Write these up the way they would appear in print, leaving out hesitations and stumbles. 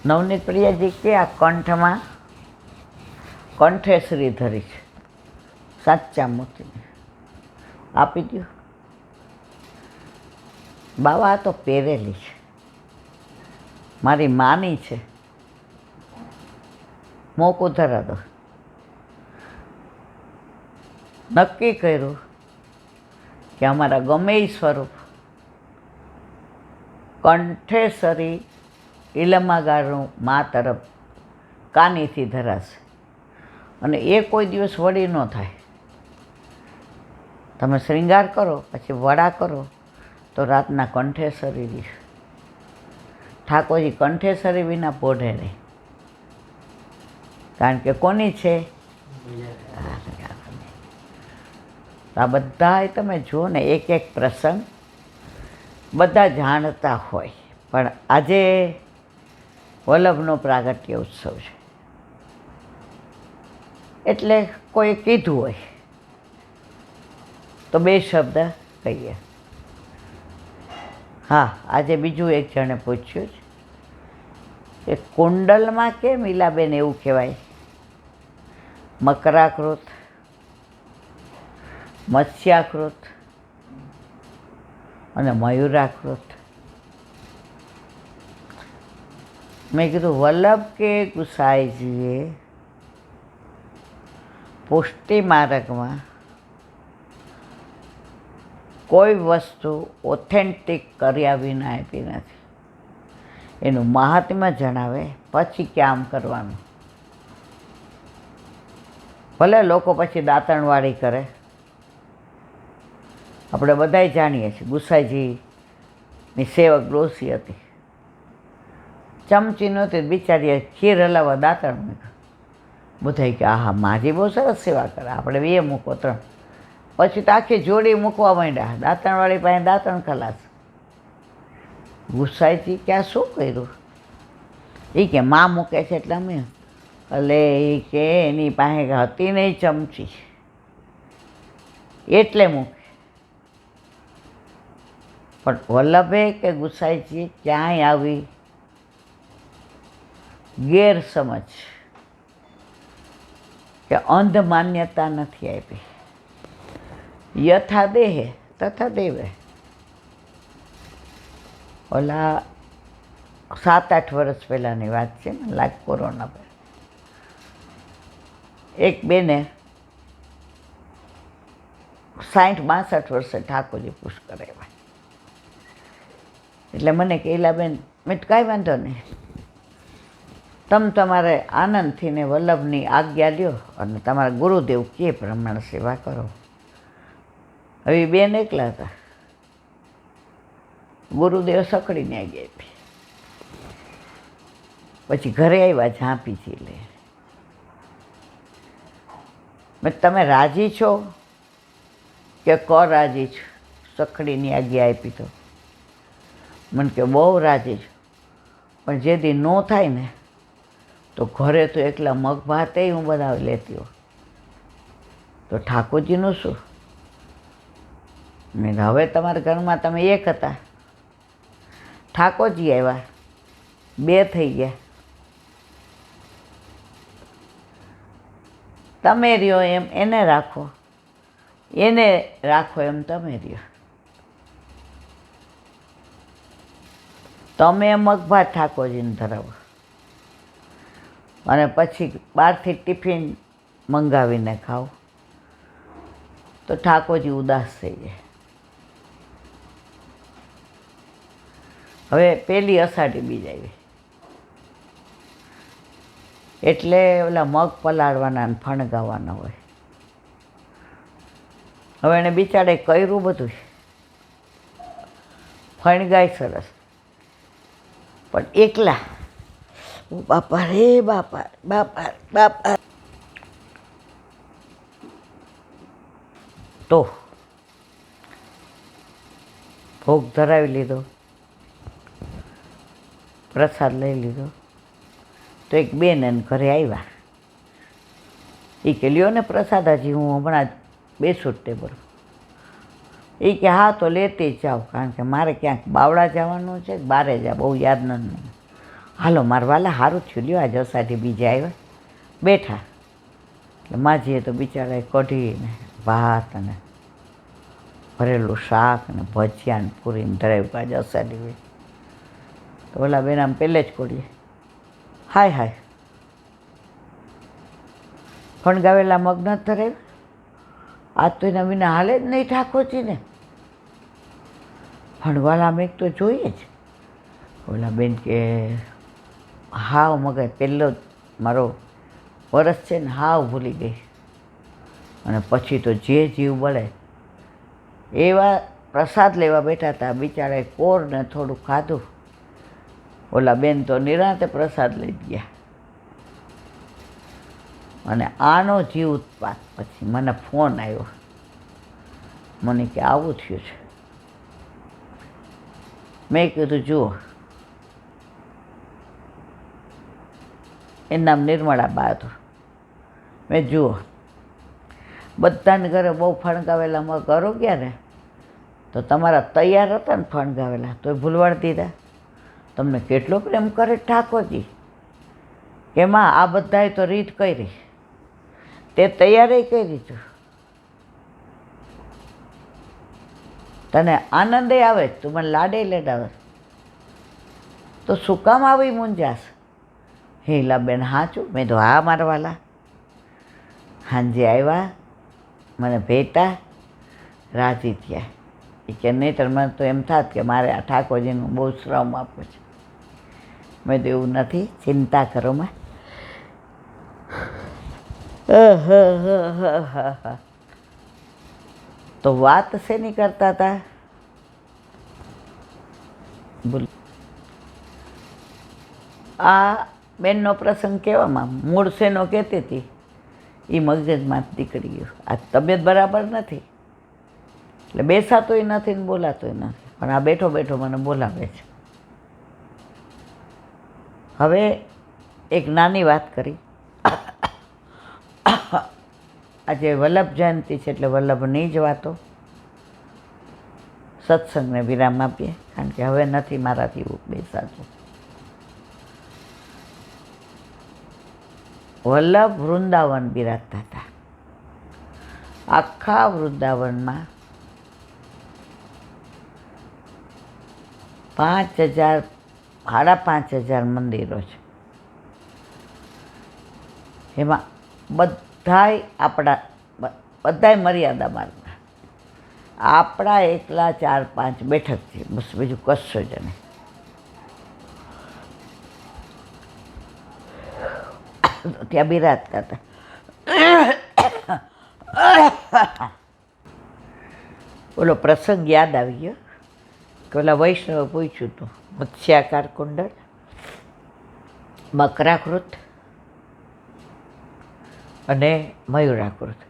નવનીત પ્રિયાજી કે આ કંઠમાં કંઠેશ્રી ધરી છે, સાચા મોતીની આપી દો. બાવા તો પહેરેલી છે, મારી માની છે, મોકું ધરા દો. નક્કી કર્યું કે અમારા ગમે એ સ્વરૂપ કંઠેશ્વરી ઇલમાગાળનું મા તરફ કાનીથી ધરાશે અને એ કોઈ દિવસ વળી ન થાય. તમે શ્રૃંગાર કરો પછી વડા કરો તો રાતના કંઠેશ્વરી રહે. ઠાકોરજી કંઠેશ્વરી વિના પોઢે નહીં, કારણ કે કોની છે? આ બધા તમે જુઓ ને, એક એક પ્રસંગ બધા જાણતા હોય, પણ આજે વલ્લભનો પ્રાગટ્ય ઉત્સવ છે એટલે કોઈ કીધું હોય તો બે શબ્દ કહીએ. હા, આજે બીજું એક જણે પૂછ્યું છે કે કુંડલમાં કેમ ઈલાબેન એવું કહેવાય? મકરાકૃત, મત્સ્યાકૃત અને મયુરાકૃત. મેં કીધું વલ્લભ કે ગુસાઈજીએ પુષ્ટિ માર્ગમાં કોઈ વસ્તુ ઓથેન્ટિક કર્યા વિના આપી નથી. એનું મહાત્મ્ય જણાવે પછી કે આમ કરવાનું. ભલે લોકો પછી દાંતણવાળી કરે, આપણે બધાય જાણીએ છીએ ગુસાઈજીની સેવક ડોસી હતી, ચમચી નહોતી, બિચારીએ ખીર હલાવવા દાંતણ મૂક્યું. બધાય કે આહા માજી બહુ સરસ સેવા કરે, આપણે બે મૂકો 3. પછી તો આખી જોડી મૂકવા માંડ્યા, દાંતણવાળી પાસે દાંતણ ખલાસ. ગુસાઈજી કે આ શું કર્યું? એ કે માં મૂકે છે એટલે અમે. એટલે એ કે એની પાસે હતી નહીં ચમચી એટલે મૂકે. પણ વલ્લભે કે ગુસાઈજી ક્યાંય આવી ગેરસમજ કે અંધ માન્યતા નથી આપી. યથા દેહે તથા દેવે. ઓલા 7-8 વર્ષ પહેલાંની વાત છે ને, લાગ કોરોના પર એક બેને 60-62 વર્ષે ઠાકોરજી પુશ કરાવ્યા. એટલે મને કે ઈલાબેન, મેં કાંઈ વાંધો નહીં, તમે તમારે આનંદથી ને વલ્લભની આજ્ઞા લ્યો અને તમારા ગુરુદેવ કે પ્રમાણે સેવા કરો. હવે બેન એકલા હતા, ગુરુદેવ સકડીને આજ્ઞા આપી. પછી ઘરે આવ્યા ઝાંપીથી લે. મેં તમે રાજી છો કે રાજી છો? સખડીની આજ્ઞા આપી તો મને કે બહુ રાજી છું, પણ જે દી ન થાય ને તો ઘરે તો એકલા મગ ભાતે હું બનાવી લેતી હોઉં, તો ઠાકોરજીનું શું? મેં હવે તમારા ઘરમાં તમે એક હતા, ઠાકોરજી આવ્યા, 2 થઈ ગયા. તમે રહ્યો એમ એને રાખો, એને રાખો એમ તમે રહ્યો. તમે મગભાત ઠાકોરજીને ધરાવો અને પછી બહારથી ટિફિન મંગાવીને ખાઓ તો ઠાકોરજી ઉદાસ થઈ જાય. હવે પેલી અષાઢી બીજ આવી એટલે ઓલા મગ પલાળવાના ને ફણગાવવાના હોય. હવે એને બિચારે કર્યું બધું, ફણગાય સરસ, પણ એકલા. બાપા રે બાપા, બાપા બાપા. તો ભોગ ધરાવી લીધો, પ્રસાદ લઈ લીધો. તો એક બેન એને ઘરે આવ્યા. એ કે લ્યો ને પ્રસાદ, હજી હું હમણાં બેસું જ ટેબલ. એ કે હા તો લેતી જ જાઓ, કારણ કે મારે ક્યાંક બાવળા જવાનું છે, બારે જા, બહુ યાદ નથી. હાલો મારા વાલા સારું થયું લ્યો, આજે અષાઢી બીજે આવ્યા બેઠા. એટલે માજીએ તો બિચારાએ કઢીને ભાત અને ભરેલું શાક ને ભજીયા ને પૂરીને ધરાવ્યું કે આજે અષાઢી હોય. તો ઓલા બેન આમ પહેલે જ કોડીએ હાય હાય ફણગાવેલા મગ ન ધરાવ્યું, આજ તો એના વિના હાલે જ નહીં ઠાકોરજીને. ફણવાલા મેં તો જોઈએ જ. ઓલા બેન કે હાવ મગાય પહેલો જ મારો વરસ છે ને હાવ ભૂલી ગઈ. અને પછી તો જે જીવ બળે એવા પ્રસાદ લેવા બેઠા હતા, બિચારાએ કોરને થોડું ખાધું. ઓલા બેન તો નિરાંતે પ્રસાદ લઈ ગયા. અને આનો જીવ ઉત્પાત પછી મને ફોન આવ્યો, મને કે આવું થયું છે. મેં કીધું જુઓ, એનું નામ નિર્મળા બા હતું. મેં જુઓ બધાને ઘરે બહુ ફણગાવેલા મગ કરો ગયા ને, તો તમારા તૈયાર હતા ને ફણગાવેલા તોય ભૂલવાડ દીધા. તમને કેટલો પ્રેમ કરે ઠાકોરજી. એમાં આ બધાએ તો રીત કરી, તે તૈયારી કરી તું. તને આનંદે આવે, તું મને લાડે લેડાવે, તો શું કામ આવી મૂંઝાશ? હીલાબેન હાચું? મેં તો હા મારા વાલા. હાંજે આવ્યા, મને ભેટા, રાજી થયા. એ કે નહીં મને તો એમ થાત કે મારે આ ઠાકોરજીનું બહુ શ્રમ આપવું છે. મેં તો એવું નથી, ચિંતા કરો માં. તો વાત શેની કરતા હતા? બોલ. આ બેનનો પ્રસંગ કહેવામાં મૂળ શેનો કહેતી હતી એ મગજમાં નીકળી ગયું. આ તબિયત બરાબર નથી એટલે બેસાતોય નથી ને બોલાતોય નથી, પણ આ બેઠો બેઠો મને બોલાવે છે. હવે એક નાની વાત કરી. આજે વલ્લભ જયંતિ છે એટલે વલ્લભની જ વાતો. સત્સંગને વિરામ આપીએ, કારણ કે હવે નથી મારાથી બેસાતું. વલ્લભ વૃંદાવન બિરાજતા હતા. આખા વૃંદાવનમાં 5,000 5,500 મંદિરો છે. એમાં બધાય મર્યાદા માર્ગના. આપણા એકલા 4-5 બેઠક છે, બસ બીજું કશું જ નહીં. ત્યાં બિરાજતા હતા. ઓલો પ્રસંગ યાદ આવી ગયો કે ઓલા વૈષ્ણવે પૂછ્યું હતું, મત્સ્યાકાર કુંડળ, મકરાકૃત અને મયુરાકૃત.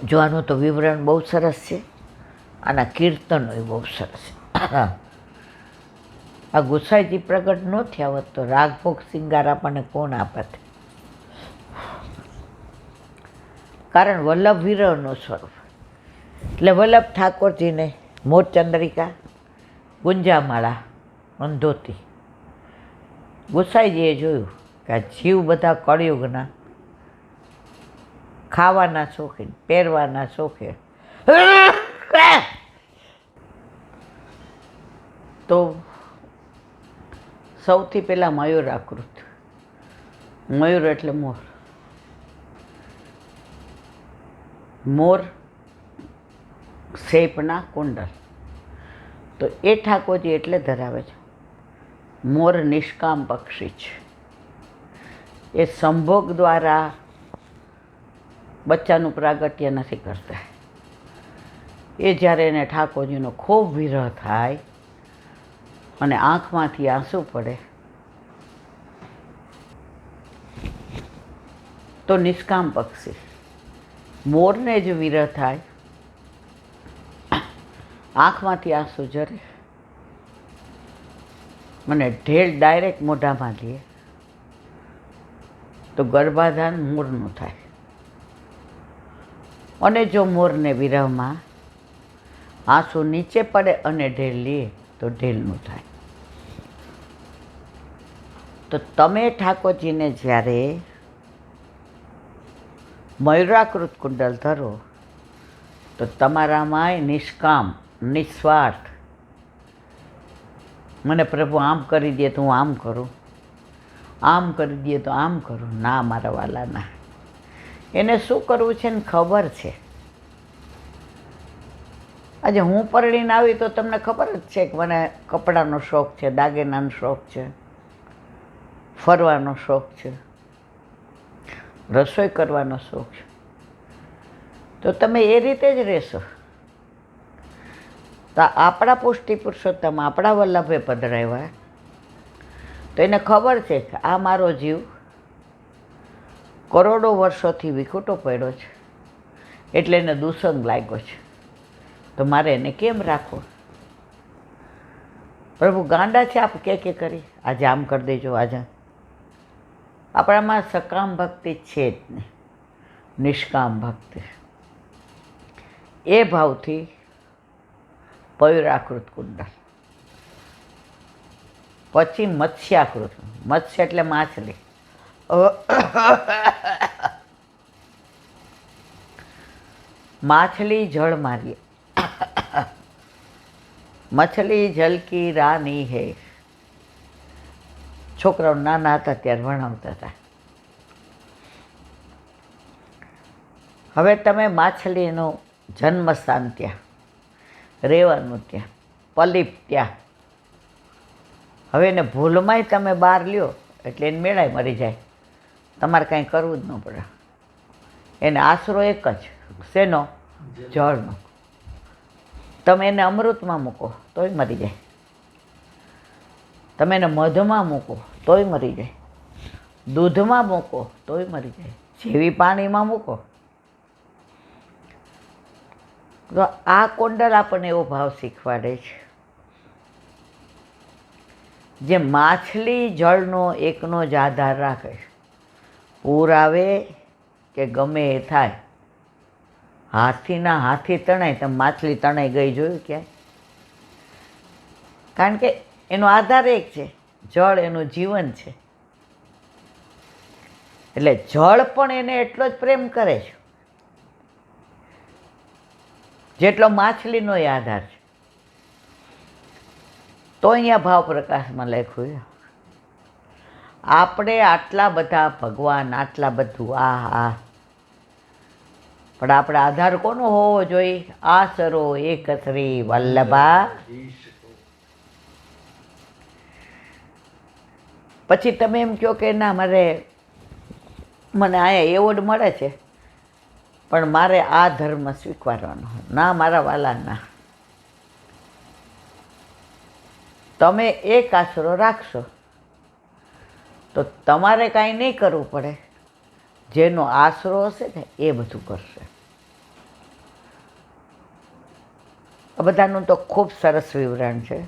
જો આનું તો વિવરણ બહુ સરસ છે, આના કીર્તનો એ બહુ સરસ છે. આ ગુસાઈજી પ્રગટ ન થયા હોત તો રાગભોગ શિંગાર આપણને કોણ આપત? કારણ વલ્લભ વિરહનું સ્વરૂપ. એટલે વલ્લભ ઠાકોરજીને મોરચંદ્રિકા, ગુંજામાળા, અંધોતી. ગુસાઈજીએ જોયું કે આ જીવ બધા કળિયુગના ખાવાના શોખીન, પહેરવાના શોખીન, તો સૌથી પહેલાં મયુરાકૃત. મયુર એટલે મોર. મોર શેપના કુંડલ. તો એ ઠાકોરજી એટલે ધરાવે છે. મોર નિષ્કામ પક્ષી છે. એ સંભોગ દ્વારા બચ્ચાનું પ્રાગટ્ય નથી કરતા. એ જ્યારે એને ઠાકોરજીનો ખૂબ વિરહ થાય અને આંખમાંથી આંસુ પડે તો નિષ્કામ પક્ષી. મોરને જ વિરહ થાય, આંખમાંથી આંસુ જરે, મને ઢેલ ડાયરેક્ટ મોઢામાં લે તો ગર્ભાધાન મોરનું થાય. અને જો મોરને વિરહમાં આંસુ નીચે પડે અને ઢેલ લે તો ઢેલનું થાય. તો તમે ઠાકોરજીને જ્યારે મયુરાકૃત કુંડલ ધરો તો તમારામાંય નિષ્કામ નિસ્વાર્થ મને પ્રભુ આમ કરી દે તો હું આમ કરું, આમ કરી દે તો આમ કરું. ના મારા વાલા ના, એને શું કરવું છે ને ખબર છે. આજે હું પરણીને આવી તો તમને ખબર જ છે કે મને કપડાનો શોખ છે, દાગીનાનો શોખ છે, ફરવાનો શોખ છે, રસોઈ કરવાનો શોખ છે. તો તમે એ રીતે જ રહેશો તો આપણા પુષ્ટિ પુરુષોત્તમ આપણા વલ્લભે પધરાવ્યા તો એને ખબર છે કે આ મારો જીવ કરોડો વર્ષોથી વિખૂટો પડ્યો છે, એટલે એને દુસંગ લાગ્યો છે, તો મારે એને કેમ રાખવો? પ્રભુ ગાંડા છે આપ કે કરી આજે આમ કરી દેજો, આજે આપણામાં સકામ ભક્તિ છે જ નહીં, નિષ્કામ ભક્તિ. એ ભાવથી પયુરાકૃત કુંડલ, પછી મત્સ્યાકૃત. મત્સ્ય એટલે માછલી. માછલી જળ મારીએ, મછલી જલ કી રાની હે. છોકરાઓ નાના હતા ત્યારે ભણાવતા હતા. હવે તમે માછલીનું જન્મસ્થાન ત્યાં, રહેવાનું ત્યાં, પલીપ ત્યાં. હવે એને ભૂલમાંય તમે બહાર લ્યો એટલે એને મેળાય મરી જાય, તમારે કાંઈ કરવું જ ન પડે. એને આશરો એક જ, શેનો? જળનો. તમે એને અમૃતમાં મૂકો તોય મરી જાય, તમે એને મધમાં મૂકો તોય મરી જાય, દૂધમાં મૂકો તોય મરી જાય, જેવી પાણીમાં મૂકો. તો આ કુંડલ આપણને એવો ભાવ શીખવાડે છે, જે માછલી જળનો એકનો જ આધાર રાખે છે. પૂર આવે કે ગમે એ થાય, હાથીના હાથી તણાય તો માછલી તણાઈ ગઈ જોયું ક્યાંય? કારણ કે એનો આધાર એક છે, જળ એનું જીવન છે. એટલે જળ પણ એને એટલો જ પ્રેમ કરે છે જેટલો માછલીનો આધાર છે. તો અહીંયા ભાવ પ્રકાશમાં લખ્યું, આપણે આટલા બધા ભગવાન, આટલા બધું આ પણ આપણે આધાર કોનો હોવો જોઈએ? આસરો એક શ્રી વલ્લભા. પછી તમે એમ કહો કે ના મને અહીંયા એવોર્ડ મળે છે પણ મારે આ ધર્મ સ્વીકારવાનો. ના મારા વાલા ના, તમે એક આશરો રાખશો તો તમારે કાંઈ નહીં કરવું પડે, જેનો આશરો હશે ને એ બધું કરશે. આ બધાનું તો ખૂબ સરસ વિવરણ છે.